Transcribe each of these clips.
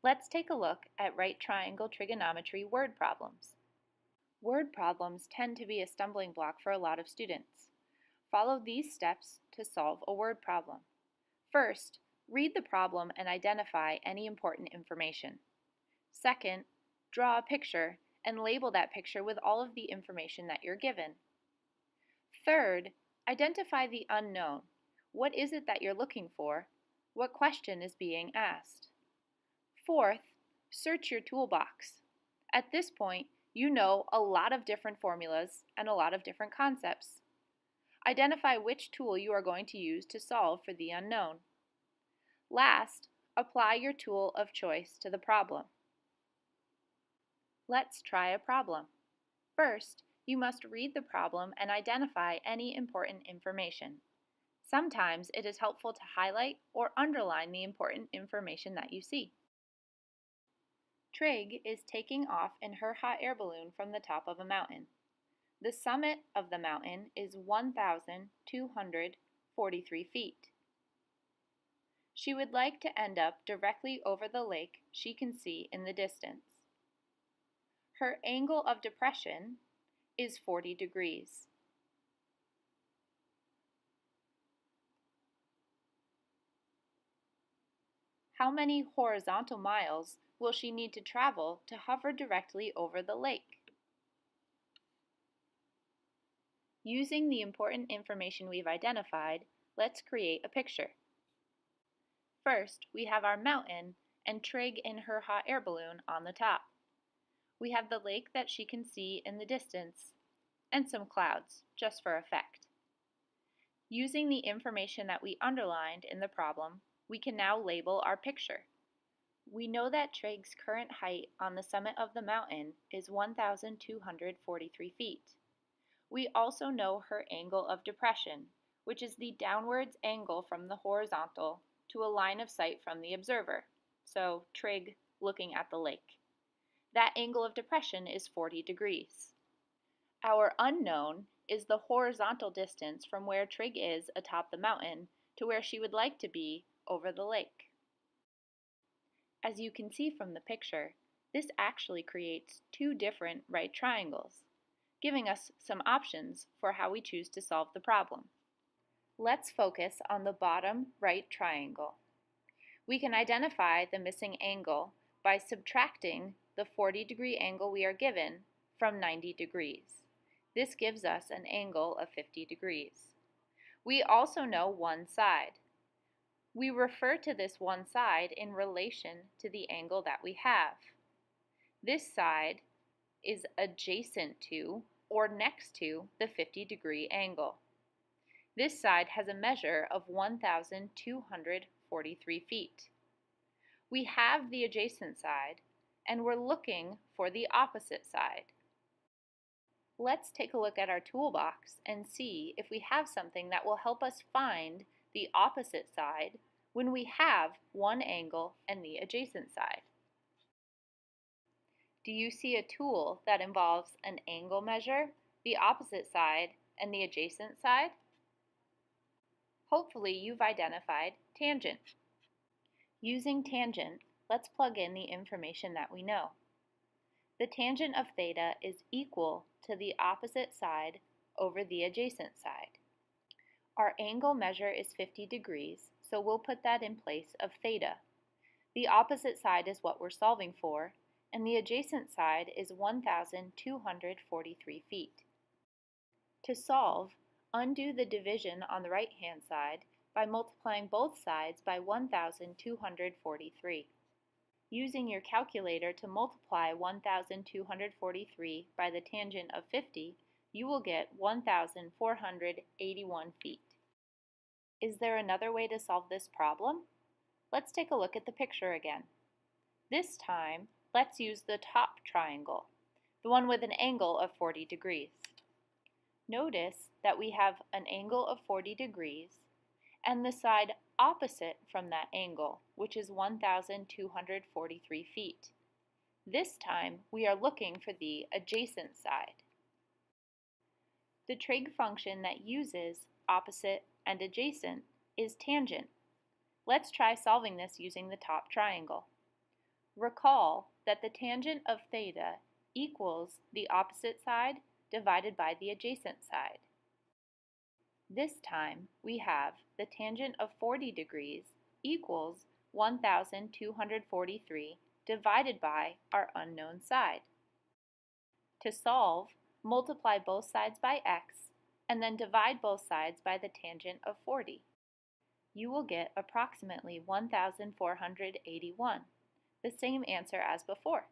Let's take a look at right triangle trigonometry word problems. Word problems tend to be a stumbling block for a lot of students. Follow these steps to solve a word problem. First, read the problem and identify any important information. Second, draw a picture and label that picture with all of the information that you're given. Third, identify the unknown. What is it that you're looking for? What question is being asked? Fourth, search your toolbox. At this point, you know a lot of different formulas and a lot of different concepts. Identify which tool you are going to use to solve for the unknown. Last, apply your tool of choice to the problem. Let's try a problem. First, you must read the problem and identify any important information. Sometimes it is helpful to highlight or underline the important information that you see. Trig is taking off in her hot air balloon from the top of a mountain. The summit of the mountain is 1,243 feet. She would like to end up directly over the lake she can see in the distance. Her angle of depression is 40 degrees. How many horizontal miles will she need to travel to hover directly over the lake? Using the important information we've identified, let's create a picture. First, we have our mountain and Trig in her hot air balloon on the top. We have the lake that she can see in the distance and some clouds, just for effect. Using the information that we underlined in the problem, we can now label our picture. We know that Trig's current height on the summit of the mountain is 1,243 feet. We also know her angle of depression, which is the downwards angle from the horizontal to a line of sight from the observer, so Trig looking at the lake. That angle of depression is 40 degrees. Our unknown is the horizontal distance from where Trig is atop the mountain to where she would like to be over the lake. As you can see from the picture, this actually creates two different right triangles, giving us some options for how we choose to solve the problem. Let's focus on the bottom right triangle. We can identify the missing angle by subtracting the 40-degree angle we are given from 90 degrees. This gives us an angle of 50 degrees. We also know one side. We refer to this one side in relation to the angle that we have. This side is adjacent to or next to the 50-degree angle. This side has a measure of 1,243 feet. We have the adjacent side, and we're looking for the opposite side. Let's take a look at our toolbox and see if we have something that will help us find the opposite side when we have one angle and the adjacent side. Do you see a tool that involves an angle measure, the opposite side, and the adjacent side? Hopefully you've identified tangent. Using tangent, let's plug in the information that we know. The tangent of theta is equal to the opposite side over the adjacent side. Our angle measure is 50 degrees, so we'll put that in place of theta. The opposite side is what we're solving for, and the adjacent side is 1,243 feet. To solve, undo the division on the right-hand side by multiplying both sides by 1,243. Using your calculator to multiply 1,243 by the tangent of 50, you will get 1,481 feet. Is there another way to solve this problem? Let's take a look at the picture again. This time, let's use the top triangle, the one with an angle of 40 degrees. Notice that we have an angle of 40 degrees and the side opposite from that angle, which is 1,243 feet. This time, we are looking for the adjacent side. The trig function that uses opposite and adjacent is tangent. Let's try solving this using the top triangle. Recall that the tangent of theta equals the opposite side divided by the adjacent side. This time we have the tangent of 40 degrees equals 1,243 divided by our unknown side. To solve, multiply both sides by x and then divide both sides by the tangent of 40. You will get approximately 1,481, the same answer as before.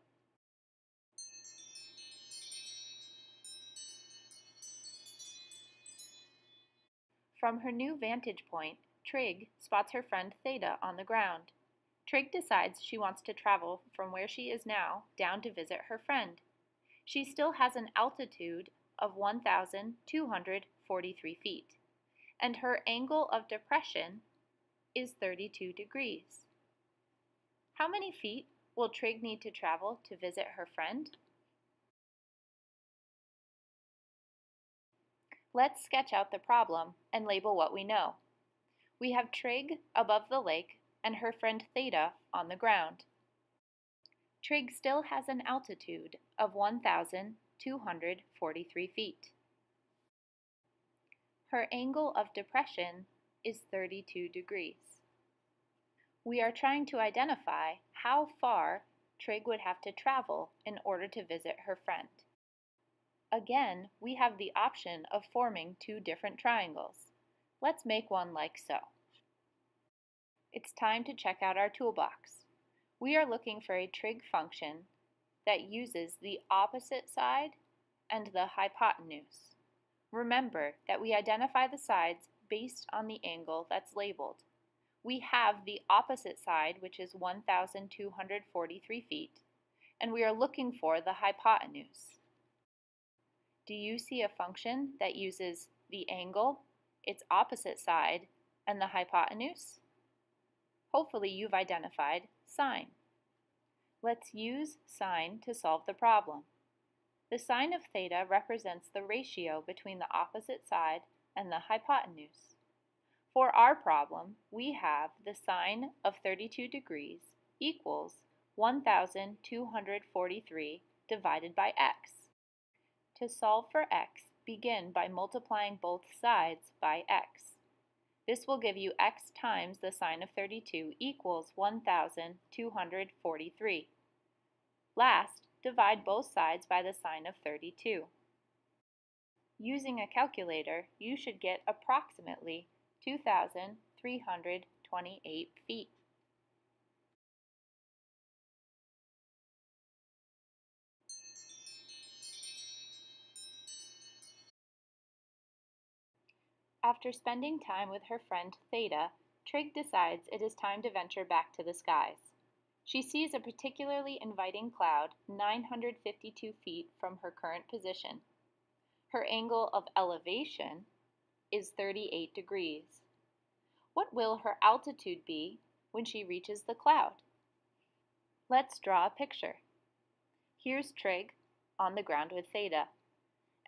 From her new vantage point, Trig spots her friend Theta on the ground. Trig decides she wants to travel from where she is now down to visit her friend. She still has an altitude of 1,243 feet, and her angle of depression is 32 degrees. How many feet will Trig need to travel to visit her friend? Let's sketch out the problem and label what we know. We have Trig above the lake and her friend Theta on the ground. Trig still has an altitude of 1,243 feet. Her angle of depression is 32 degrees. We are trying to identify how far Trig would have to travel in order to visit her friend. Again, we have the option of forming two different triangles. Let's make one like so. It's time to check out our toolbox. We are looking for a trig function that uses the opposite side and the hypotenuse. Remember that we identify the sides based on the angle that's labeled. We have the opposite side, which is 1,243 feet, and we are looking for the hypotenuse. Do you see a function that uses the angle, its opposite side, and the hypotenuse? Hopefully you've identified sine. Let's use sine to solve the problem. The sine of theta represents the ratio between the opposite side and the hypotenuse. For our problem, we have the sine of 32 degrees equals 1,243 divided by x. To solve for x, begin by multiplying both sides by x. This will give you x times the sine of 32 equals 1,243. Last, divide both sides by the sine of 32. Using a calculator, you should get approximately 2,328 feet. After spending time with her friend Theta, Trig decides it is time to venture back to the skies. She sees a particularly inviting cloud 952 feet from her current position. Her angle of elevation is 38 degrees. What will her altitude be when she reaches the cloud? Let's draw a picture. Here's Trig on the ground with Theta,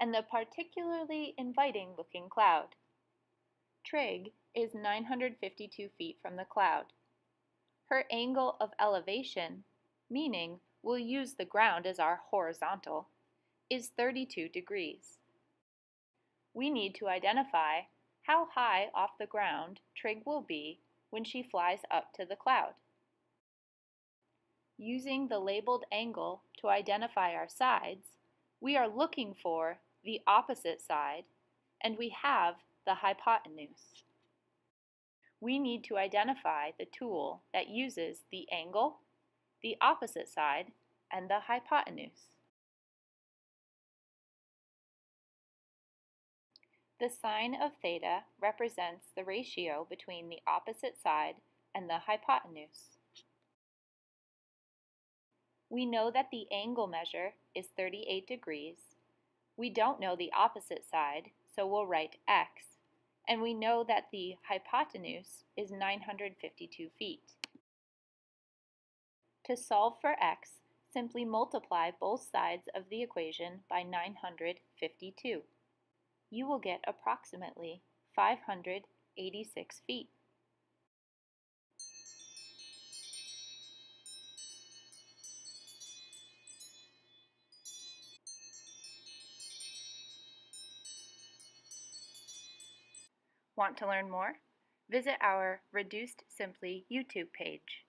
and the particularly inviting looking cloud. Trig is 952 feet from the cloud. Her angle of elevation, meaning we'll use the ground as our horizontal, is 32 degrees. We need to identify how high off the ground Trig will be when she flies up to the cloud. Using the labeled angle to identify our sides, we are looking for the opposite side, and we have the hypotenuse. We need to identify the tool that uses the angle, the opposite side, and the hypotenuse. The sine of theta represents the ratio between the opposite side and the hypotenuse. We know that the angle measure is 38 degrees. We don't know the opposite side, so we'll write x. And we know that the hypotenuse is 952 feet. To solve for x, simply multiply both sides of the equation by 952. You will get approximately 586 feet. Want to learn more? Visit our Reduced Simply YouTube page.